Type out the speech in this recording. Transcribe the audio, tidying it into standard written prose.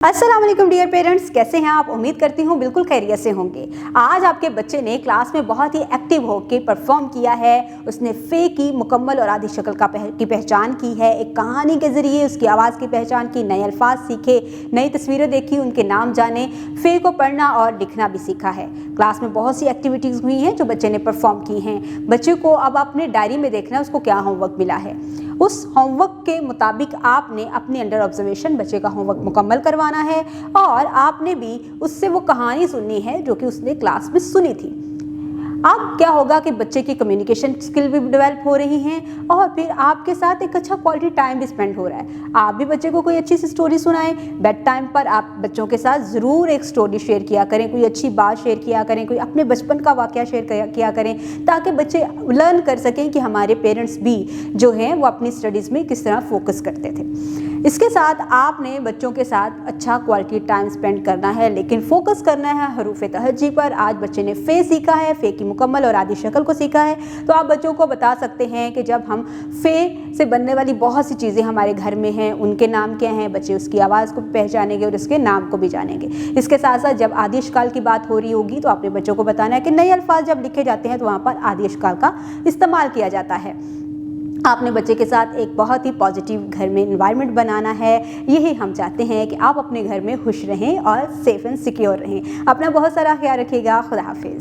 अस्सलाम वालेकुम dear parents, कैसे हैं आप। उम्मीद करती हूँ बिल्कुल खैरियत से होंगे। आज आपके बच्चे ने क्लास में बहुत ही एक्टिव होकर परफॉर्म किया है। उसने फे की मुकम्मल और आधी शक्ल की पहचान की है। एक कहानी के ज़रिए उसकी आवाज़ की पहचान की, नए अल्फाज सीखे, नई तस्वीरें देखी, उनके नाम जाने, फे को पढ़ना और लिखना भी सीखा है। क्लास में बहुत सी एक्टिविटीज़ हुई हैं जो बच्चे ने परफॉर्म की हैं। बच्चे को अब अपने डायरी में देखना है उसको क्या होमवर्क मिला है। उस होमवर्क के मुताबिक आपने अपने अंडर ऑब्जर्वेशन बच्चे का होमवर्क मुकम्मल करवाना है और आपने भी उससे वो कहानी सुननी है जो कि उसने क्लास में सुनी थी। अब क्या होगा कि बच्चे की कम्युनिकेशन स्किल भी डेवलप हो रही हैं और फिर आपके साथ एक अच्छा क्वालिटी टाइम भी स्पेंड हो रहा है। आप भी बच्चे को कोई अच्छी सी स्टोरी सुनाएं। बेड टाइम पर आप बच्चों के साथ ज़रूर एक स्टोरी शेयर किया करें, कोई अच्छी बात शेयर किया करें, कोई अपने बचपन का वाक़या शेयर किया करें, ताकि बच्चे लर्न कर सकें कि हमारे पेरेंट्स भी जो हैं वो अपनी स्टडीज़ में किस तरह फोकस करते थे। इसके साथ आपने बच्चों के साथ अच्छा क्वालिटी टाइम स्पेंड करना है, लेकिन फोकस करना है हरूफ तहज्जी पर। आज बच्चे ने फे सीखा है, फे की मुकम्मल और आधी शक्ल को सीखा है, तो आप बच्चों को बता सकते हैं कि जब हम फे से बनने वाली बहुत सी चीज़ें हमारे घर में हैं, उनके नाम क्या हैं, बच्चे उसकी आवाज़ को पहचानेंगे और उसके नाम को भी जानेंगे। इसके साथ साथ जब आधी अशकाल की बात हो रही होगी तो आपने बच्चों को बताना है कि नए अल्फाज जब लिखे जाते हैं तो वहाँ पर आधी अशकाल का इस्तेमाल किया जाता है। आपने बच्चे के साथ एक बहुत ही पॉजिटिव घर में इन्वायरमेंट बनाना है। यही हम चाहते हैं कि आप अपने घर में खुश रहें और सेफ एंड सिक्योर रहें। अपना बहुत सारा ख्याल रखिएगा। खुदा हाफिज़।